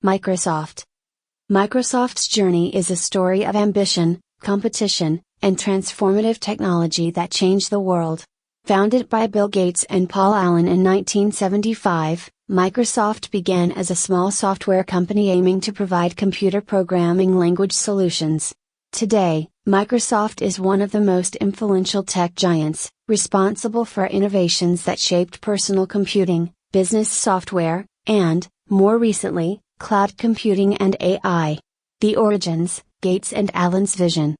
Microsoft. Microsoft's journey is a story of ambition, competition, and transformative technology that changed the world. Founded by Bill Gates and Paul Allen in 1975, Microsoft began as a small software company aiming to provide computer programming language solutions. Today, Microsoft is one of the most influential tech giants, responsible for innovations that shaped personal computing, business software, and, more recently, cloud computing and AI. The origins, Gates and Allen's vision.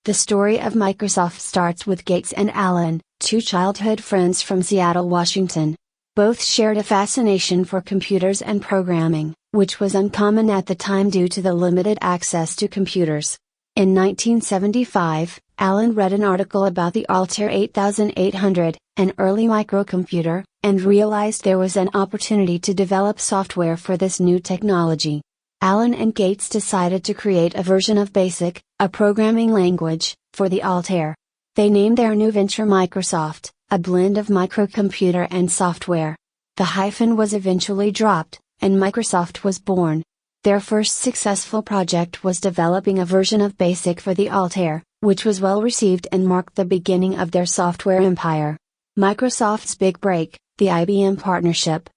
The story of Microsoft starts with Gates and Allen, two childhood friends from Seattle, Washington. Both shared a fascination for computers and programming, which was uncommon at the time due to the limited access to computers. In 1975, Allen read an article about the Altair 8800, an early microcomputer, and realized there was an opportunity to develop software for this new technology. Allen and Gates decided to create a version of BASIC, a programming language, for the Altair. They named their new venture Microsoft, a blend of microcomputer and software. The hyphen was eventually dropped, and Microsoft was born. Their first successful project was developing a version of BASIC for the Altair, which was well received and marked the beginning of their software empire. Microsoft's big break, the IBM partnership.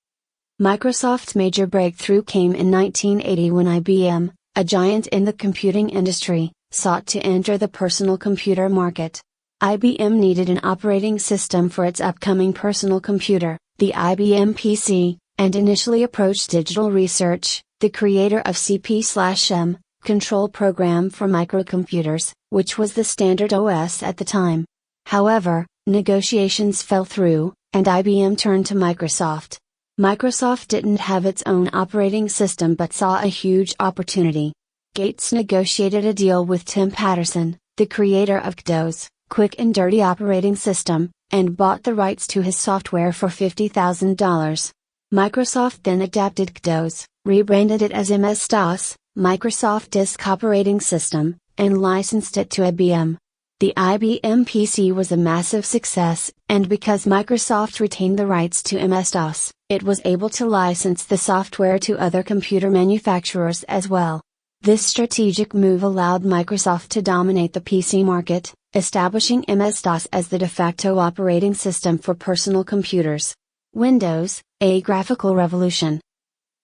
Microsoft's major breakthrough came in 1980 when IBM, a giant in the computing industry, sought to enter the personal computer market. IBM needed an operating system for its upcoming personal computer, the IBM PC, and initially approached Digital Research, the creator of CP/M, control program for microcomputers, which was the standard OS at the time. However, negotiations fell through, and IBM turned to Microsoft. Microsoft didn't have its own operating system but saw a huge opportunity. Gates negotiated a deal with Tim Patterson, the creator of GDOS, Quick and Dirty Operating System, and bought the rights to his software for $50,000. Microsoft then adapted GDOS, rebranded it as MS-DOS, Microsoft Disk Operating System, and licensed it to IBM. The IBM PC was a massive success, and because Microsoft retained the rights to MS-DOS, it was able to license the software to other computer manufacturers as well. This strategic move allowed Microsoft to dominate the PC market, establishing MS-DOS as the de facto operating system for personal computers. Windows, a graphical revolution.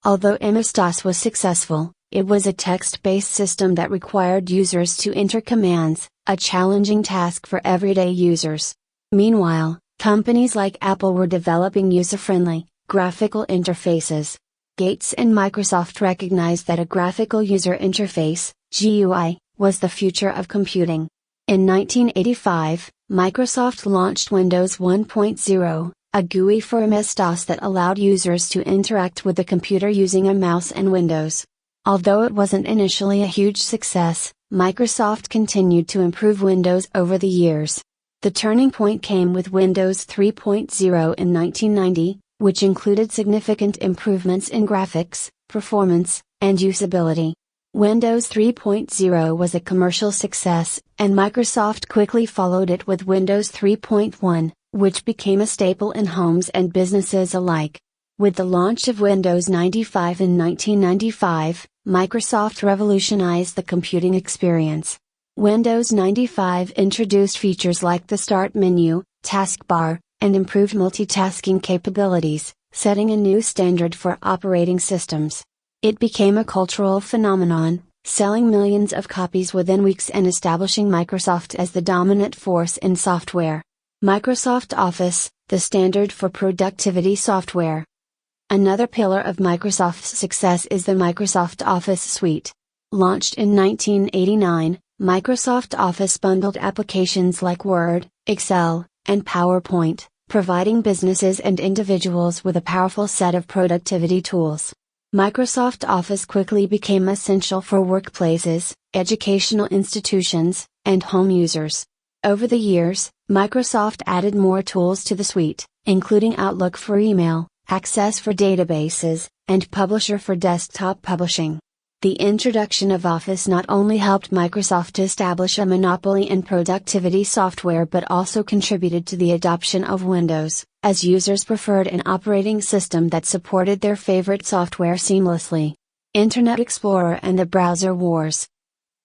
Although MS-DOS was successful, it was a text-based system that required users to enter commands, a challenging task for everyday users. Meanwhile, companies like Apple were developing user-friendly, graphical interfaces. Gates and Microsoft recognized that a graphical user interface, GUI, was the future of computing. In 1985, Microsoft launched Windows 1.0, a GUI for MS-DOS that allowed users to interact with the computer using a mouse and windows. Although it wasn't initially a huge success, Microsoft continued to improve Windows over the years. The turning point came with Windows 3.0 in 1990, which included significant improvements in graphics, performance, and usability. Windows 3.0 was a commercial success, and Microsoft quickly followed it with Windows 3.1, which became a staple in homes and businesses alike. With the launch of Windows 95 in 1995, Microsoft revolutionized the computing experience. Windows 95 introduced features like the Start menu, taskbar, and improved multitasking capabilities, setting a new standard for operating systems. It became a cultural phenomenon, selling millions of copies within weeks and establishing Microsoft as the dominant force in software. Microsoft Office, the standard for productivity software. Another pillar of Microsoft's success is the Microsoft Office suite. Launched in 1989, Microsoft Office bundled applications like Word, Excel, and PowerPoint, providing businesses and individuals with a powerful set of productivity tools. Microsoft Office quickly became essential for workplaces, educational institutions, and home users. Over the years, Microsoft added more tools to the suite, including Outlook for email, Access for databases, and Publisher for desktop publishing. The introduction of Office not only helped Microsoft establish a monopoly in productivity software but also contributed to the adoption of Windows, as users preferred an operating system that supported their favorite software seamlessly. Internet Explorer and the browser wars.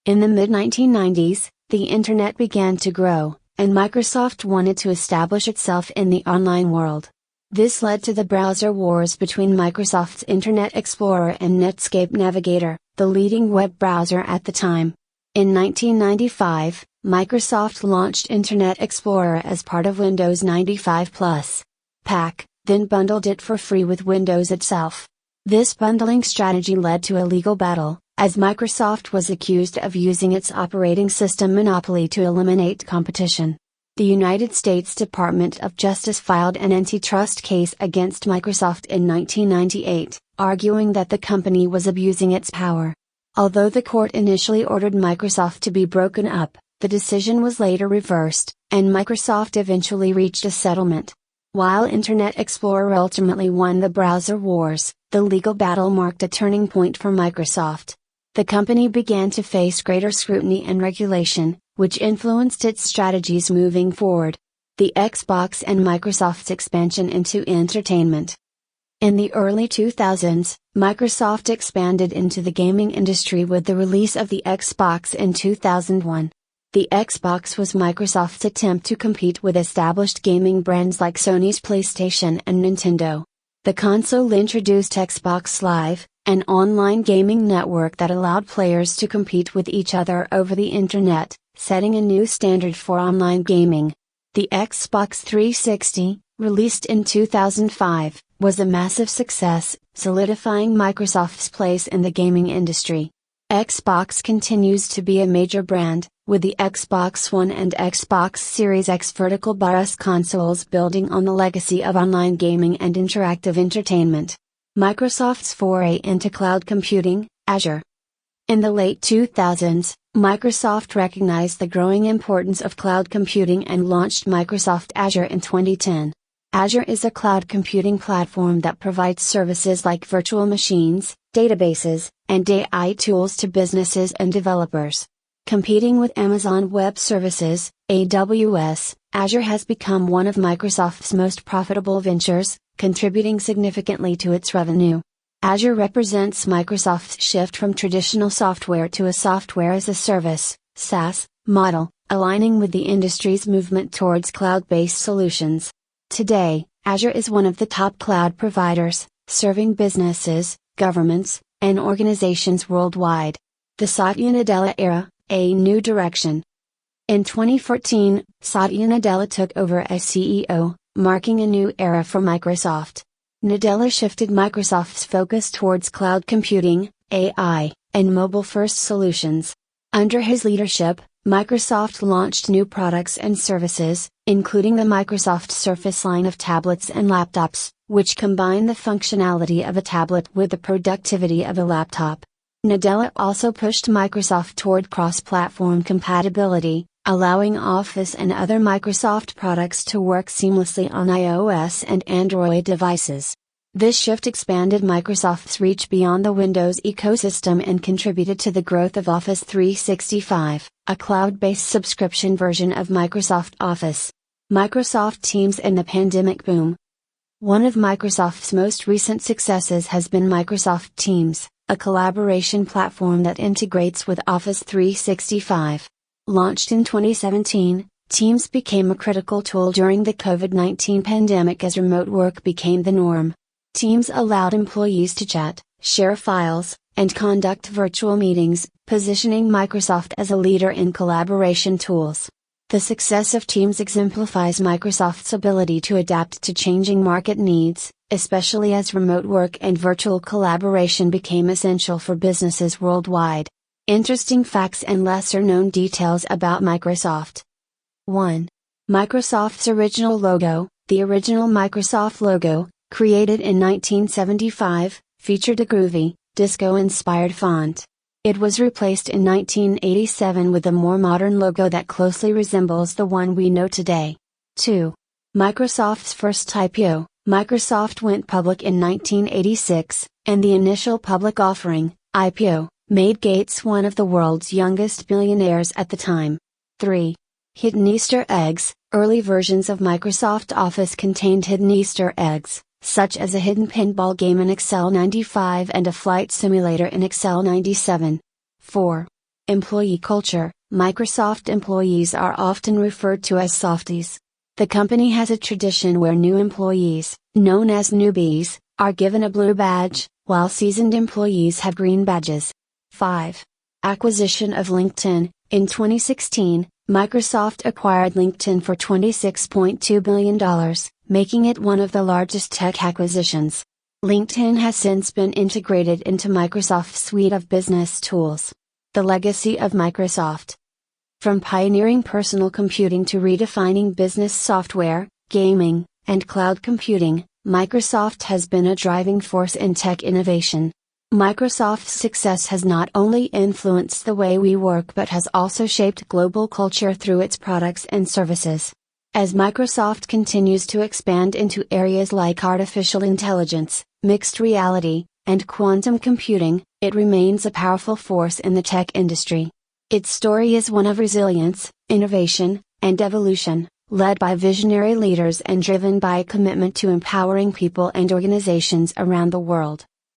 In the mid-1990s, the Internet began to grow, and Microsoft wanted to establish itself in the online world. This led to the browser wars between Microsoft's Internet Explorer and Netscape Navigator, the leading web browser at the time. In 1995, Microsoft launched Internet Explorer as part of Windows 95 Plus pack, then bundled it for free with Windows itself. This bundling strategy led to a legal battle, as Microsoft was accused of using its operating system monopoly to eliminate competition. The United States Department of Justice filed an antitrust case against Microsoft in 1998, arguing that the company was abusing its power. Although the court initially ordered Microsoft to be broken up, the decision was later reversed, and Microsoft eventually reached a settlement. While Internet Explorer ultimately won the browser wars, the legal battle marked a turning point for Microsoft. The company began to face greater scrutiny and regulation, which influenced its strategies moving forward. The Xbox and Microsoft's expansion into entertainment. In the early 2000s, Microsoft expanded into the gaming industry with the release of the Xbox in 2001. The Xbox was Microsoft's attempt to compete with established gaming brands like Sony's PlayStation and Nintendo. The console introduced Xbox Live, an online gaming network that allowed players to compete with each other over the internet, setting a new standard for online gaming. The Xbox 360, released in 2005, was a massive success, solidifying Microsoft's place in the gaming industry. Xbox continues to be a major brand, with the Xbox One and Xbox Series X vertical bus consoles building on the legacy of online gaming and interactive entertainment. Microsoft's foray into cloud computing, Azure. In the late 2000s, Microsoft recognized the growing importance of cloud computing and launched Microsoft Azure in 2010. Azure is a cloud computing platform that provides services like virtual machines, databases, and AI tools to businesses and developers. Competing with Amazon Web Services, AWS, Azure has become one of Microsoft's most profitable ventures, contributing significantly to its revenue. Azure represents Microsoft's shift from traditional software to a software as a service, SaaS, model, aligning with the industry's movement towards cloud-based solutions. Today, Azure is one of the top cloud providers, serving businesses, governments, and organizations worldwide. The Satya Nadella era, a new direction. In 2014, Satya Nadella took over as CEO, marking a new era for Microsoft. Nadella shifted Microsoft's focus towards cloud computing, AI, and mobile-first solutions. Under his leadership, Microsoft launched new products and services, including the Microsoft Surface line of tablets and laptops, which combine the functionality of a tablet with the productivity of a laptop. Nadella also pushed Microsoft toward cross-platform compatibility, allowing Office and other Microsoft products to work seamlessly on iOS and Android devices. This shift expanded Microsoft's reach beyond the Windows ecosystem and contributed to the growth of Office 365, a cloud-based subscription version of Microsoft Office. Microsoft Teams and the pandemic boom. One of Microsoft's most recent successes has been Microsoft Teams, a collaboration platform that integrates with Office 365. Launched in 2017, Teams became a critical tool during the COVID-19 pandemic as remote work became the norm. Teams allowed employees to chat, share files, and conduct virtual meetings, positioning Microsoft as a leader in collaboration tools. The success of Teams exemplifies Microsoft's ability to adapt to changing market needs, especially as remote work and virtual collaboration became essential for businesses worldwide. Interesting facts and lesser-known details about Microsoft. 1. Microsoft's original logo. The original Microsoft logo, created in 1975, featured a groovy, disco-inspired font. It was replaced in 1987 with a more modern logo that closely resembles the one we know today. 2. Microsoft's first IPO. Microsoft went public in 1986, and the initial public offering, IPO, made Gates one of the world's youngest billionaires at the time. 3. Hidden Easter eggs. Early versions of Microsoft Office contained hidden Easter eggs, such as a hidden pinball game in Excel 95 and a flight simulator in Excel 97. 4. Employee culture. Microsoft employees are often referred to as softies. The company has a tradition where new employees, known as newbies, are given a blue badge, while seasoned employees have green badges. 5. Acquisition of LinkedIn. In 2016, Microsoft acquired LinkedIn for $26.2 billion, making it one of the largest tech acquisitions. LinkedIn has since been integrated into Microsoft's suite of business tools. The legacy of Microsoft. From pioneering personal computing to redefining business software, gaming, and cloud computing, Microsoft has been a driving force in tech innovation. Microsoft's success has not only influenced the way we work but has also shaped global culture through its products and services. As Microsoft continues to expand into areas like artificial intelligence, mixed reality, and quantum computing, it remains a powerful force in the tech industry. Its story is one of resilience, innovation, and evolution, led by visionary leaders and driven by a commitment to empowering people and organizations around the world.